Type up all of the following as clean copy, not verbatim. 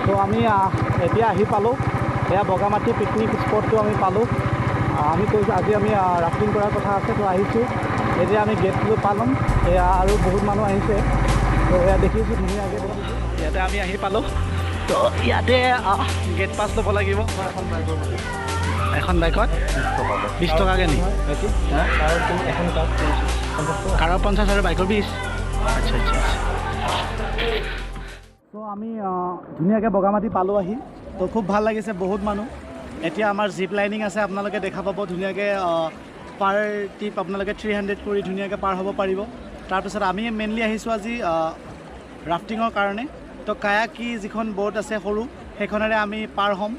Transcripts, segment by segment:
তো আমি এতিয়া আহি পালোঁ এয়া বগামাটি পিকনিক স্পটটো আমি পালোঁ আমি কৈছোঁ আজি আমি ৰাফটিং কৰাৰ কথা আছে তো আহিছোঁ এতিয়া আমি গেটটো পালোঁ এয়া আৰু বহুত মানুহ আহিছে তো এয়া দেখিছোঁ ধুনীয়াকৈ দেখিছোঁ ইয়াতে আমি আহি পালোঁ তো ইয়াতে গেট পাছ ল'ব লাগিব এখন বাইকত 20 টকাকৈ নি কাৰৰ 50 আৰু বাইকৰ 20 আচ্ছা আচ্ছা তো আমি ধুনীয়াকৈ বগামাটি পালোঁ আহি তো খুব ভাল লাগিছে বহুত মানুহ এতিয়া আমাৰ জিপ লাইনিং আছে আপোনালোকে দেখা পাব ধুনীয়াকৈ পাৰ টিপ আপোনালোকে 300 কৰি ধুনীয়াকৈ পাৰ হ'ব পাৰিব তাৰপিছত আমি মেইনলি আহিছোঁ আজি ৰাফটিঙৰ কাৰণে তো কায়াকি যিখন বোট আছে সৰু সেইখনেৰে আমি পাৰ হ'ম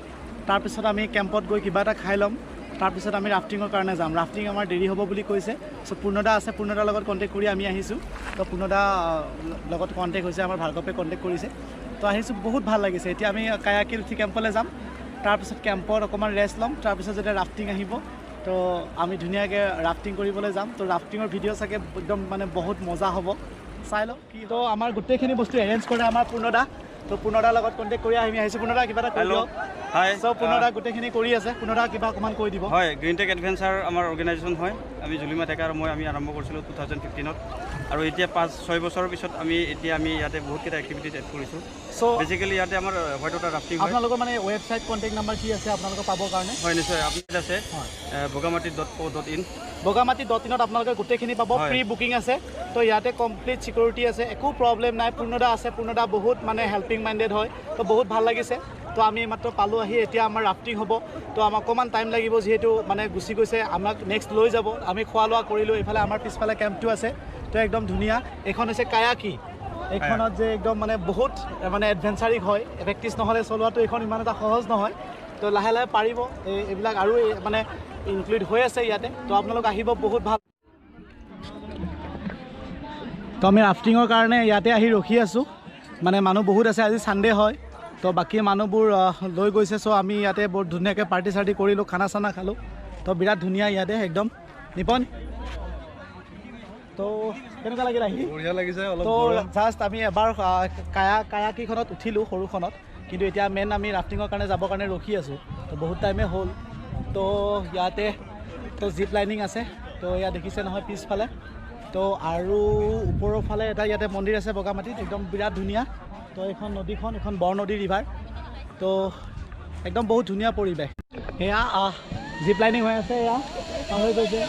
তাৰপিছত আমি কেম্পত গৈ কিবা এটা খাই ল'ম তাৰপিছত আমি ৰাফটিঙৰ কাৰণে যাম ৰাফটিং আমাৰ দেৰি হ'ব বুলি কৈছে চ' পূৰ্ণদা আছে পূৰ্ণদাৰ লগত কণ্টেক্ট কৰি আমি আহিছোঁ তো পূৰ্ণদা লগত কণ্টেক্ট হৈছে আমাৰ ভাৰ্গৱে কণ্টেক্ট কৰিছে তো আহিছোঁ বহুত ভাল লাগিছে এতিয়া আমি কায়াকিৰ উঠি কেম্পলৈ যাম তাৰপিছত কেম্পত অকণমান ৰেষ্ট ল'ম তাৰপিছত যেতিয়া ৰাফটিং আহিব তো আমি ধুনীয়াকৈ ৰাফটিং কৰিবলৈ যাম তো ৰাফটিঙৰ ভিডিঅ' চাগে একদম মানে বহুত মজা হ'ব চাই লওঁ কি তো আমাৰ গোটেইখিনি বস্তু এৰেঞ্জ কৰে আমাৰ পূৰ্ণদা তো পূৰ্ণদাৰ লগত কণ্টেক্ট কৰি আমি আহিছোঁ পূৰ্ণদা কিবা এটা কৰি দিয়ক হাই চ' পূৰ্ণদা গোটেইখিনি কৰি আছে পূৰ্ণদা কিবা অকণমান কৈ দিব হয় গ্ৰীণ টেক এডভেঞ্চাৰ আমাৰ অৰ্গেনাইজেশ্যন হয় আমি জুলিমা ডেকা আৰু মই আমি আৰম্ভ কৰিছিলোঁ 2015ত আৰু এতিয়া 5-6 বছৰৰ পিছত আমি ইয়াতে বহুতকেইটা এক্টিভিটিজ এড কৰিছোঁ চ' বেচিকেলি ইয়াতে আমাৰ হোৱাইট ৱাটাৰ ৰাফটিং হয় আপোনালোকৰ মানে ৱেবছাইট কণ্টেক্ট নাম্বাৰ কি আছে আপোনালোকৰ পাবৰ কাৰণে হয় নিশ্চয় আপডেট আছে bogamati.co.in bogamati.in আপোনালোকে গোটেইখিনি পাব ফ্ৰী বুকিং আছে তো ইয়াতে কমপ্লিট চিকিউৰিটি আছে একো প্ৰব্লেম নাই পূৰ্ণদা আছে পূৰ্ণদা বহুত মানে হেল্পিং মাইণ্ডেড হয় তো বহুত ভাল লাগিছে তো আমি মাত্ৰ পালোঁ আহি এতিয়া আমাৰ ৰাফটিং হ'ব তো আমাক অকণমান টাইম লাগিব যিহেতু মানে গুচি গৈছে আমাক নেক্সট লৈ যাব আমি খোৱা লোৱা কৰিলোঁ এইফালে আমাৰ পিছফালে কেম্পটো আছে তো একদম ধুনীয়া এইখন হৈছে কায়াকি এইখনত যে একদম মানে বহুত মানে এডভেঞ্চাৰিক হয় প্ৰেক্টিছ নহ'লে চলোৱাটো এইখন ইমান এটা সহজ নহয় তো লাহে লাহে পাৰিব এইবিলাক আৰু মানে ইনক্লুড হৈ আছে ইয়াতে তো আপোনালোক আহিব বহুত ভাল তো আমি ৰাফটিঙৰ কাৰণে ইয়াতে আহি ৰখি আছোঁ মানে মানুহ বহুত আছে আজি ছানডে হয় তো বাকী মানুহবোৰ লৈ গৈছে চ' আমি ইয়াতে বহুত ধুনীয়াকৈ পাৰ্টি চাৰ্টি কৰিলোঁ খানা চানা খালোঁ তো বিৰাট ধুনীয়া ইয়াতে একদম নিপন তো কেনেকুৱা লাগিল আহি বঢ়িয়া লাগিছে তো জাষ্ট আমি এবাৰ কায়াকিখনত উঠিলোঁ সৰুখনত কিন্তু এতিয়া মেইন আমি ৰাফটিঙৰ কাৰণে যাবৰ কাৰণে ৰখি আছোঁ তো বহুত টাইমে হ'ল তো ইয়াতে তো জিপ লাইনিং আছে তো ইয়াত দেখিছে নহয় পিছফালে তো আৰু ওপৰৰ ফালে এটা ইয়াতে মন্দিৰ আছে বগামাটিত একদম বিৰাট ধুনীয়া তো এইখন নদীখন এখন বৰনদী ৰিভাৰ তো একদম বহুত ধুনীয়া পৰিৱেশ এয়া জিপ লাইনিং হৈ আছে এয়া হৈ গৈছে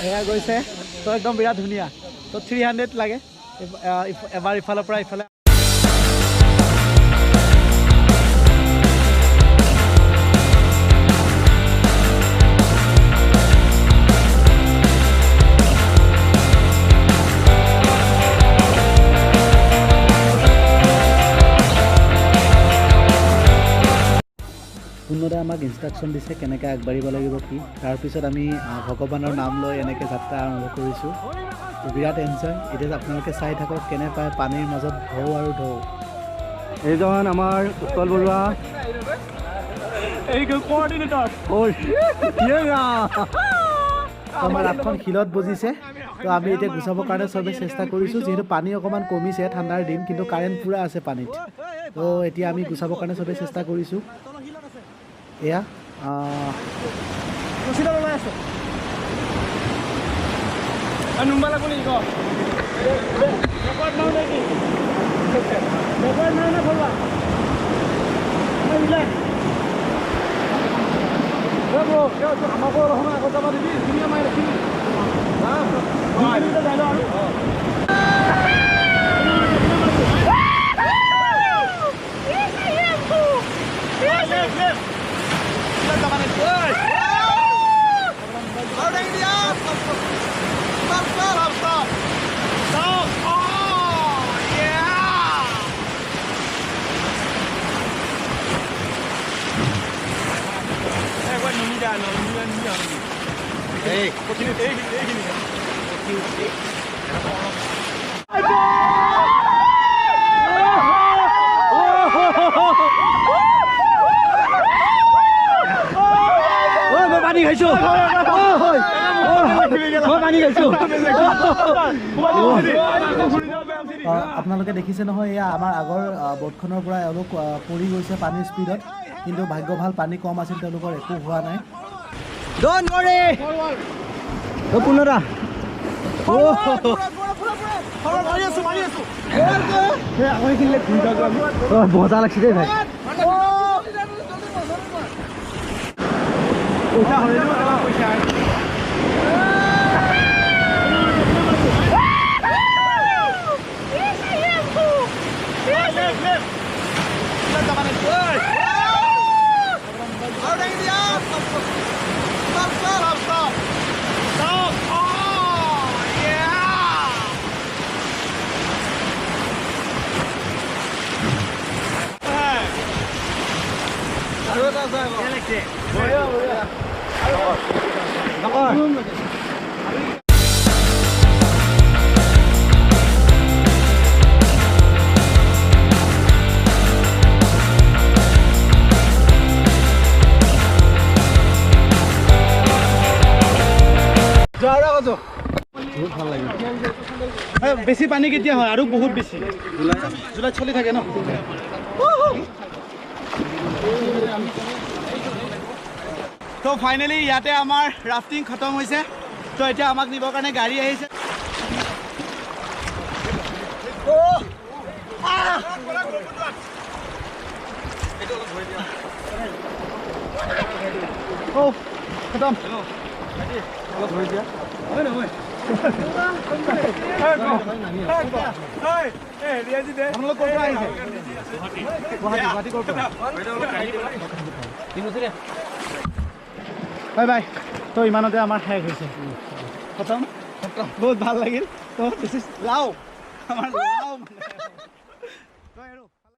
এয়া গৈছে তো একদম বিৰাট ধুনীয়া তো 300 লাগে এবাৰ ইফালৰ পৰা ইফালে পূৰ্ণদাই আমাক ইনষ্ট্ৰাকশ্যন দিছে কেনেকৈ আগবাঢ়িব লাগিব কি তাৰপিছত আমি ভগৱানৰ নাম লৈ এনেকৈ যাত্ৰা আৰম্ভ কৰিছোঁ বিৰাট এনজয় এতিয়া আপোনালোকে চাই থাকক কেনে পায় পানীৰ মাজত ঢৌ আৰু ঢৌ এইজন আমাৰ উৎপল বৰুৱা আমাৰ ৰাতখন শিলত বজিছে তো আমি এতিয়া গুচাবৰ কাৰণে চবেই চেষ্টা কৰিছোঁ যিহেতু পানী অকণমান কমিছে ঠাণ্ডাৰ দিন কিন্তু কাৰেণ্ট পূৰা আছে পানীত তো এতিয়া আমি গুচাবৰ কাৰণে চবেই চেষ্টা কৰিছোঁ এয়া ওলাই আছে নুম্বা লাগব নেকি ৰেকৰ্ড নাও নেকি ৰেকৰ্ড নাও না ভৰবা মিলাই ব্ৰো আমাকো ৰহনা আগত যাব দিবি ধুনীয়া মাই ৰাখিবি যাই লওঁ আৰু পানী খাইছো পানী খাইছো আপোনালোকে দেখিছে নহয়, এয়া আমাৰ আগৰ ব'টখনৰ পৰা এওঁলোক পৰি গৈছে পানীৰ স্পীডত, কিন্তু ভাগ্য ভাল পানী কম আছিল, তেওঁলোকৰ একো হোৱা নাই। Don't worry. পুনৰা মজা লাগছে দেই ভাই। বেছি পানী কেতিয়া হয়? আৰু বহুত বেছি জুলাইত চলি থাকে ন। তো ফাইনেলি ইয়াতে আমাৰ ৰাফটিং খতম হৈছে। তো এতিয়া আমাক নিবৰ কাৰণে গাড়ী আহিছে। খতম অলপ ধৰি দিয়া। আপোনালোক ক'ৰ পৰা আহিছে? গুৱাহাটী ক'ৰ পৰা? Bye bye. তো ইমানতে আমাৰ শেষ হৈছে। খতম বহুত ভাল লাগিল। তো দিছ ইজ লাও আমাৰ লাও